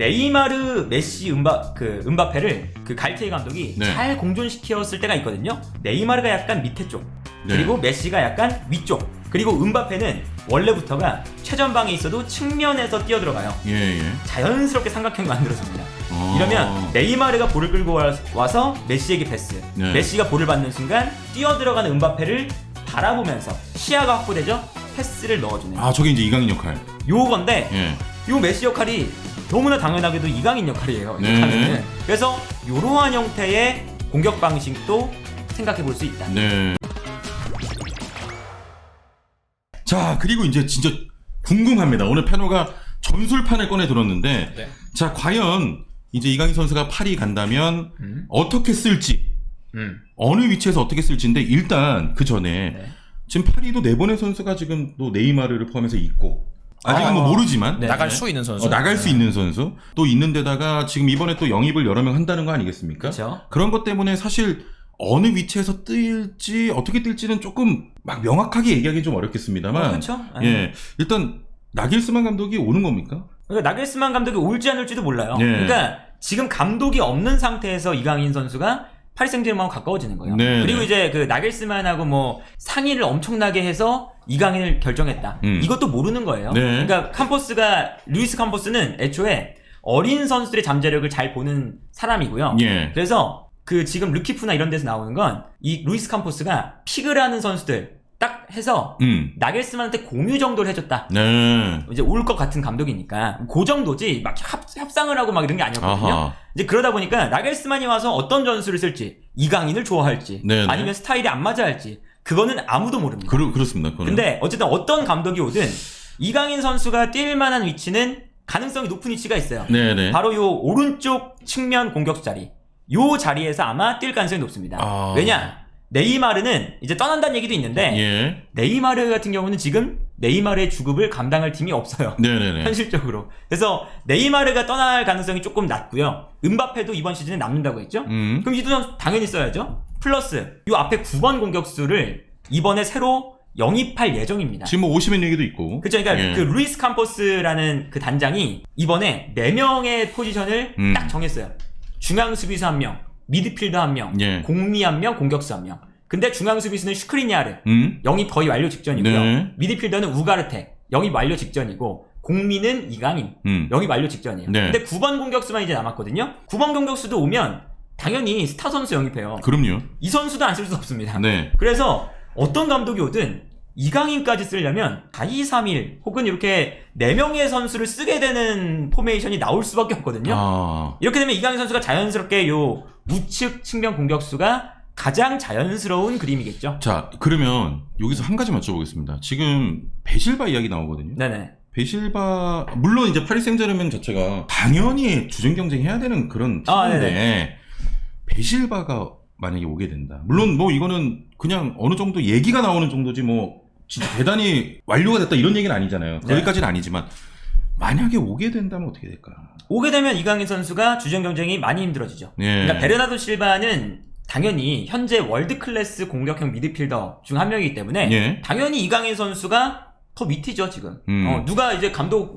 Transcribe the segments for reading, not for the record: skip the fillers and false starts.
네이마르, 메시, 은바페를 그 갈티에 감독이 네. 잘 공존시켰을 때가 있거든요. 네이마르가 약간 밑에 쪽, 네. 그리고 메시가 약간 위쪽, 그리고 은바페는 원래부터가 최전방에 있어도 측면에서 뛰어들어가요. 예. 자연스럽게 삼각형이 만들어집니다. 어. 이러면 네이마르가 볼을 끌고 와서 메시에게 패스, 네. 메시가 볼을 받는 순간 뛰어들어가는 은바페를 바라보면서 시야가 확보되죠? 패스를 넣어주는 저게 이제 이강인 역할. 요건데 예. 요 메시 역할이 너무나 당연하게도 이강인 역할이에요. 네. 이강인은. 그래서 이러한 형태의 공격 방식도 생각해 볼 수 있다. 네. 자, 그리고 이제 진짜 궁금합니다. 오늘 패노가 전술판을 꺼내 들었는데, 네. 자, 과연 이제 이강인 선수가 파리 간다면 어떻게 쓸지, 어느 위치에서 어떻게 쓸지인데, 일단 그 전에 네. 지금 파리도 내보낸 선수가 지금 또 네이마르를 포함해서 있고, 아직은 뭐 모르지만 네. 나갈 수 있는 선수. 나갈 수 있는 선수 또 있는데다가 지금 이번에 또 영입을 여러 명 한다는 거 아니겠습니까? 그렇죠. 그런 것 때문에 사실 어느 위치에서 뜰지 어떻게 뜰지는 조금 막 명확하게 얘기하기 좀 어렵겠습니다만 그렇죠. 예, 일단 나겔스만 감독이 오는 겁니까? 그러니까 나겔스만 감독이 올지 안 올지도 몰라요. 네. 그러니까 지금 감독이 없는 상태에서 이강인 선수가 파리 생제르맹하고 가까워지는 거예요. 네, 그리고 네. 이제 그 나겔스만하고 뭐 상의를 엄청나게 해서 이강인을 결정했다. 이것도 모르는 거예요. 네. 그러니까 루이스 캄포스는 애초에 어린 선수들의 잠재력을 잘 보는 사람이고요. 예. 그래서 그 지금 르키프나 이런 데서 나오는 건 이 루이스 캄포스가 픽을 하는 선수들 딱 해서 나겔스만한테 공유 정도를 해줬다. 네. 이제 올 것 같은 감독이니까 그 정도지 막 협상을 하고 막 이런 게 아니었거든요. 아하. 이제 그러다 보니까 나겔스만이 와서 어떤 전술을 쓸지, 이강인을 좋아할지, 네네. 아니면 스타일이 안 맞아 할지 그거는 아무도 모릅니다. 그렇습니다. 그거는. 근데 어쨌든 어떤 감독이 오든 이강인 선수가 뛸 만한 위치는 가능성이 높은 위치가 있어요. 네네. 바로 요 오른쪽 측면 공격수 자리. 요 자리에서 아마 뛸 가능성이 높습니다. 왜냐? 네이마르는 이제 떠난다는 얘기도 있는데 예. 네이마르 같은 경우는 지금 네이마르의 주급을 감당할 팀이 없어요. 네네네. 현실적으로. 그래서 네이마르가 떠날 가능성이 조금 낮고요. 은바페도 이번 시즌에 남는다고 했죠? 그럼 이두 선수 당연히 써야죠. 플러스 요 앞에 9번 공격수를 이번에 새로 영입할 예정입니다. 지금 뭐 오시면 얘기도 있고. 그쵸. 그러니까 예. 그 루이스 캄포스라는 그 단장이 이번에 4명의 포지션을 딱 정했어요. 중앙 수비수 1명, 미드필더 1명, 예. 공미 1명, 공격수 1명. 근데 중앙 수비수는 슈크리니아르, 영입 거의 완료 직전이고요. 네. 미드필더는 우가르테, 영입 완료 직전이고, 공미는 이강인, 영입 완료 직전이에요. 네. 근데 9번 공격수만 이제 남았거든요. 9번 공격수도 오면 당연히 스타 선수 영입해요. 그럼요. 이 선수도 안 쓸 수 없습니다. 네. 그래서 어떤 감독이 오든 이강인까지 쓰려면 4-2-3-1 혹은 이렇게 4명의 선수를 쓰게 되는 포메이션이 나올 수밖에 없거든요. 이렇게 되면 이강인 선수가 자연스럽게 요 우측 측면 공격수가 가장 자연스러운 그림이겠죠. 자, 그러면 여기서 한 가지 여쭤보겠습니다. 지금 베실바 이야기 나오거든요. 네네. 베실바 물론 이제 파리 생제르맹 자체가 당연히 주전 경쟁해야 되는 그런 팀인데 베실바가 만약에 오게 된다. 물론 뭐 이거는 그냥 어느 정도 얘기가 나오는 정도지 뭐 진짜 대단히 완료가 됐다 이런 얘기는 아니잖아요. 거기까지는 아니지만 만약에 오게 된다면 어떻게 될까? 오게 되면 이강인 선수가 주전 경쟁이 많이 힘들어지죠. 예. 그러니까 베르나도 실바는 당연히 현재 월드 클래스 공격형 미드필더 중 한 명이기 때문에 예. 당연히 이강인 선수가 더 밑이죠 지금. 누가 이제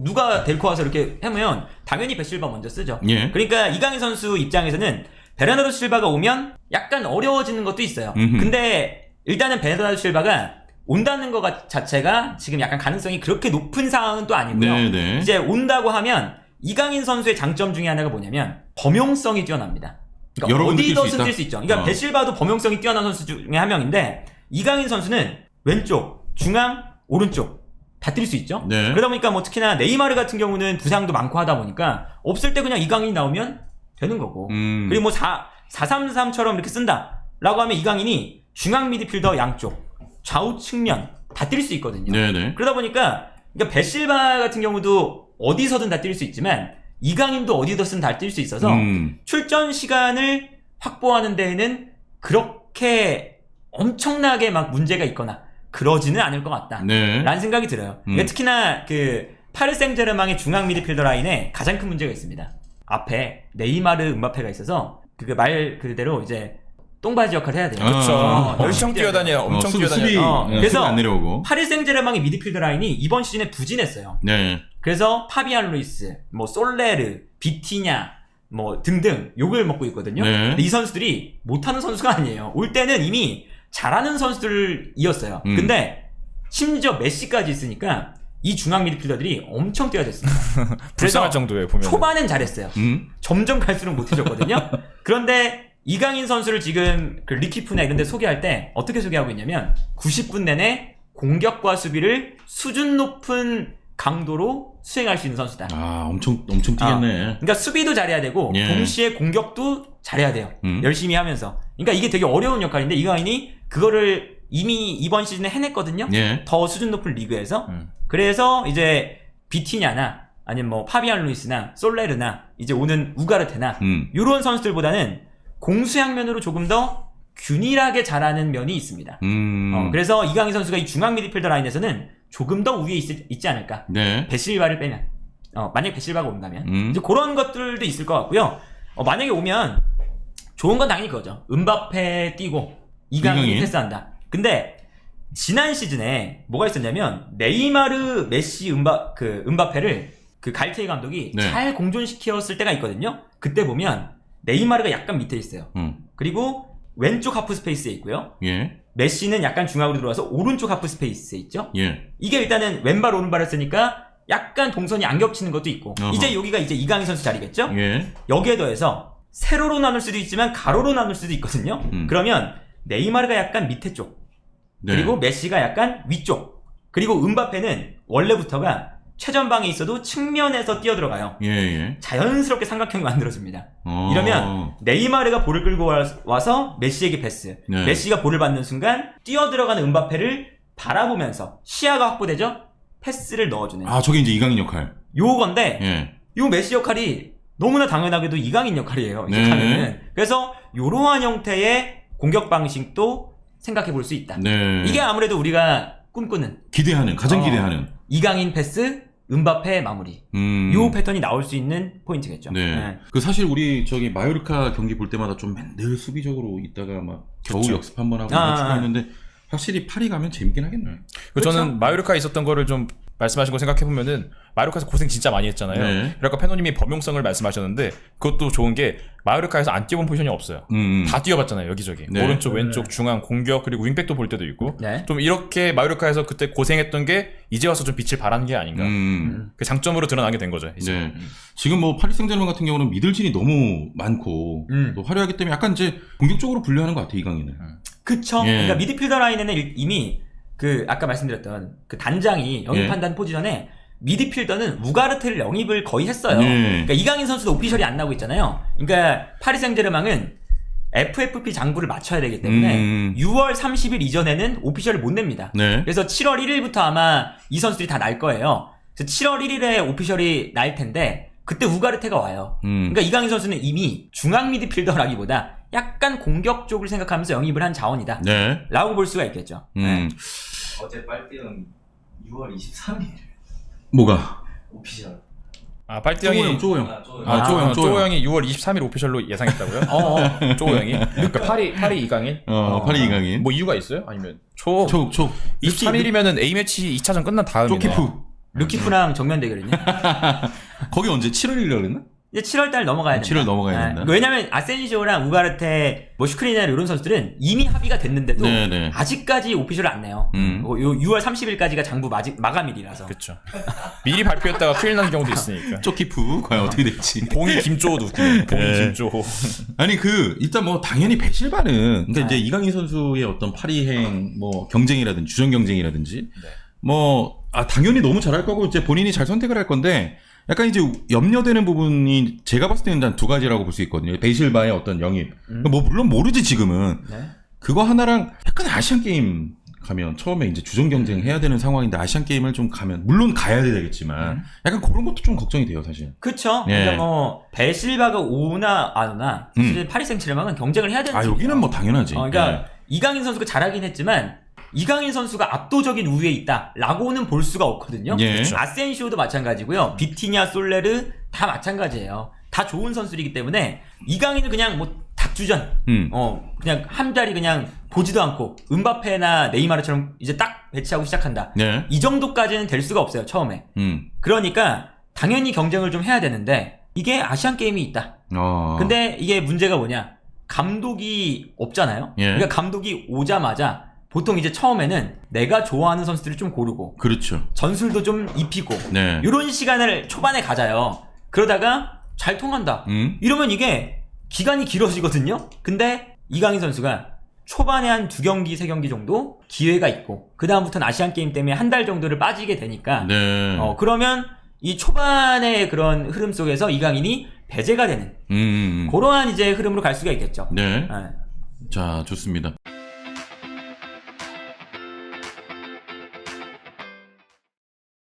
누가 데리고 와서 이렇게 하면 당연히 베실바 먼저 쓰죠. 예. 그러니까 이강인 선수 입장에서는 베르나도 실바가 오면 약간 어려워지는 것도 있어요. 근데 일단은 베르나도 실바가 온다는 것 자체가 지금 약간 가능성이 그렇게 높은 상황은 또 아니고요. 네네. 이제 온다고 하면 이강인 선수의 장점 중에 하나가 뭐냐면 범용성이 뛰어납니다. 그러니까 여러분들 어디서든 뛸 수 있죠. 그러니까 베실바도 범용성이 뛰어난 선수 중에 한 명인데 이강인 선수는 왼쪽, 중앙, 오른쪽 다 뛸 수 있죠. 네. 그러다 보니까 뭐 특히나 네이마르 같은 경우는 부상도 많고 하다 보니까 없을 때 그냥 이강인이 나오면 되는 거고. 그리고 뭐 4-3-3처럼 이렇게 쓴다라고 하면 이강인이 중앙 미드필더 양쪽, 좌우 측면 다 뛸 수 있거든요. 네네. 그러다 보니까 그러니까 베실바 같은 경우도 어디서든 다 뛸 수 있지만 이강인도 어디서든 다 뛸 수 있어서 출전 시간을 확보하는 데에는 그렇게 엄청나게 막 문제가 있거나 그러지는 않을 것 같다. 네. 라는 생각이 들어요. 그러니까 특히나 그 파리 생제르맹의 중앙 미드필더 라인에 가장 큰 문제가 있습니다. 앞에 네이마르, 은바페가 있어서 그 말 그대로 이제 똥바지 역할을 해야 돼요. 그렇죠. 엄청 엄청 뛰어다녀요. 엄청 뛰어다녀요. 그래서 수비 안 내려오고. 파리 생제르맹의 미드필더 라인이 이번 시즌에 부진했어요. 네. 그래서 파비안 루이스, 뭐 솔레르, 비티냐 뭐 등등 욕을 먹고 있거든요. 네. 근데 이 선수들이 못하는 선수가 아니에요. 올 때는 이미 잘하는 선수들이었어요. 근데 심지어 메시까지 있으니까 이 중앙 미드필더들이 엄청 뛰어졌습니다. 불쌍할 정도예요, 보면. 초반엔 잘했어요. 점점 갈수록 못해졌거든요. 그런데 이강인 선수를 지금 그 리키프나 이런 데 소개할 때 어떻게 소개하고 있냐면 90분 내내 공격과 수비를 수준 높은 강도로 수행할 수 있는 선수다. 아, 엄청 뛰겠네. 그러니까 수비도 잘해야 되고 예. 동시에 공격도 잘해야 돼요. 열심히 하면서. 그러니까 이게 되게 어려운 역할인데 이강인이 그거를 이미 이번 시즌에 해냈거든요. 예. 더 수준 높은 리그에서. 그래서 이제 비티냐나 아니면 뭐 파비안 루이스나 솔레르나 이제 오는 우가르테나 이런 선수들보다는 공수양면으로 조금 더 균일하게 잘하는 면이 있습니다. 그래서 이강인 선수가 이 중앙 미드필더 라인에서는 조금 더 위에 있지 않을까. 네. 베실바를 빼면. 만약에 베실바가 온다면. 이제 그런 것들도 있을 것 같고요. 만약에 오면 좋은 건 당연히 그거죠. 은바페 뛰고 이강인이 패스한다. 근데 지난 시즌에 뭐가 있었냐면 네이마르, 메시, 은바페를 그 갈티에 감독이 네. 잘 공존시켰을 때가 있거든요. 그때 보면 네이마르가 약간 밑에 있어요. 그리고 왼쪽 하프 스페이스에 있고요. 예. 메시는 약간 중앙으로 들어와서 오른쪽 하프 스페이스에 있죠. 예. 이게 일단은 왼발 오른발을 쓰니까 약간 동선이 안 겹치는 것도 있고. 어허. 이제 여기가 이제 이강인 선수 자리겠죠. 예. 여기에 더해서 세로로 나눌 수도 있지만 가로로 나눌 수도 있거든요. 그러면 네이마르가 약간 밑에 쪽, 네. 그리고 메시가 약간 위쪽, 그리고 은바페는 원래부터가 최전방에 있어도 측면에서 뛰어들어가요. 예, 예. 자연스럽게 삼각형이 만들어집니다. 이러면 네이마르가 볼을 끌고 와서 메시에게 패스, 네. 메시가 볼을 받는 순간 뛰어들어가는 은바페를 바라보면서 시야가 확보되죠? 패스를 넣어주는. 아, 저게 이제 이강인 역할. 요건데 예. 요 메시 역할이 너무나 당연하게도 이강인 역할이에요. 이제 네. 가면은. 그래서 요러한 형태의 공격 방식도 생각해 볼 수 있다. 네. 이게 아무래도 우리가 꿈꾸는 가장 기대하는. 이강인 패스, 은바페 마무리. 요 패턴이 나올 수 있는 포인트겠죠. 네. 그 사실 우리 저기 마요르카 경기 볼 때마다 좀 늘 수비적으로 있다가 막 겨우 그쵸. 역습 한번 하고 축구했는데 확실히 파리 가면 재밌긴 하겠네. 그리고 저는 마요르카에 있었던 거를 좀 말씀하신 거 생각해보면은 마요르카에서 고생 진짜 많이 했잖아요. 네. 그러니까 페노님이 범용성을 말씀하셨는데 그것도 좋은 게 마요르카에서 안 뛰어본 포지션이 없어요. 다 뛰어봤잖아요, 여기저기. 네. 오른쪽, 왼쪽, 중앙, 공격, 그리고 윙백도 볼 때도 있고. 네. 좀 이렇게 마요르카에서 그때 고생했던 게 이제 와서 좀 빛을 발한 게 아닌가. 그 장점으로 드러나게 된 거죠, 이제. 네. 지금 뭐 파리 생제르맹 같은 경우는 미들진이 너무 많고 또 화려하기 때문에 약간 이제 공격적으로 분류하는 것 같아, 이강인은. 그쵸. 예. 그러니까 미드필더 라인에는 이미 그 아까 말씀드렸던 그 단장이 영입한다는 포지션에 미드필더는 우가르테를 영입을 거의 했어요. 그러니까 이강인 선수도 오피셜이 안 나오고 있잖아요. 그러니까 파리 생제르맹은 FFP 장부를 맞춰야 되기 때문에 6월 30일 이전에는 오피셜을 못 냅니다. 네. 그래서 7월 1일부터 아마 이 선수들이 다 날 거예요. 그래서 7월 1일에 오피셜이 날 텐데 그때 우가르테가 와요. 그러니까 이강인 선수는 이미 중앙 미드필더라기보다 약간 공격 쪽을 생각하면서 영입을 한 자원이다. 네. 라고 볼 수가 있겠죠. 네. 어제 빨대는 6월 23일 뭐가? 오피셜. 아, 빨대형이. 쪼호 형. 쪼호 형이 6월 23일 오피셜로 예상했다고요? 쪼호 형이. 그러니까 파리 이강인? 파리 이강인. 뭐 이유가 있어요? 아니면 초. 23일이면은 A매치 2차전 끝난 다음이네. 쪼키프. 루키프랑 정면 대결이네. 거기 언제 7월 1일이라 그랬나? 이제 7월달 넘어가야 된다. 7월 넘어가야 된다. 왜냐면 아센시오랑 우가르테, 뭐 슈크리나 이런 선수들은 이미 합의가 됐는데도 네네. 아직까지 오피셜을 안 내요. 요 6월 30일까지가 장부 마감일이라서. 그쵸. 미리 발표했다가 큰일 난 경우도 있으니까. 쪼키프 과연 어떻게 될지. 봉이 김조호 누구? 봉이 김조호. 아니 일단 뭐 당연히 베실바는 그러니까 이제 이강인 선수의 어떤 파리행 뭐 경쟁이라든지 주전 경쟁이라든지 당연히 너무 잘할 거고 이제 본인이 잘 선택을 할 건데 약간 이제 염려되는 부분이 제가 봤을 때는 한 두 가지라고 볼 수 있거든요. 베실바의 어떤 영입. 뭐 물론 모르지 지금은. 네. 그거 하나랑 약간 아시안 게임 가면 처음에 이제 주전 경쟁 해야 되는 상황인데 아시안 게임을 좀 가면 물론 가야 되겠지만 약간 그런 것도 좀 걱정이 돼요, 사실. 그쵸. 예. 그러니까 뭐 베실바가 오나 안 오나 사실 파리 생제르맹은 경쟁을 해야 되는 팀이에요. 여기는 뭐 당연하지. 그러니까 이강인 선수가 잘하긴 했지만 이강인 선수가 압도적인 우위에 있다라고는 볼 수가 없거든요. 예. 그렇죠. 아센시오도 마찬가지고요. 비티냐, 솔레르 다 마찬가지예요. 다 좋은 선수이기 때문에 이강인은 그냥 뭐 닭주전, 그냥 한 자리 그냥 보지도 않고 은바페나 네이마르처럼 이제 딱 배치하고 시작한다. 네. 이 정도까지는 될 수가 없어요, 처음에. 그러니까 당연히 경쟁을 좀 해야 되는데 이게 아시안 게임이 있다. 근데 이게 문제가 뭐냐? 감독이 없잖아요. 예. 그러니까 감독이 오자마자 보통 이제 처음에는 내가 좋아하는 선수들을 좀 고르고 그렇죠. 전술도 좀 입히고 네. 이런 시간을 초반에 가져요. 그러다가 잘 통한다. 이러면 이게 기간이 길어지거든요. 근데 이강인 선수가 초반에 한 2경기, 3경기 정도 기회가 있고 그 다음부터는 아시안 게임 때문에 한 달 정도를 빠지게 되니까 네. 그러면 이 초반의 그런 흐름 속에서 이강인이 배제가 되는 그러한 이제 흐름으로 갈 수가 있겠죠. 네. 네. 자, 좋습니다.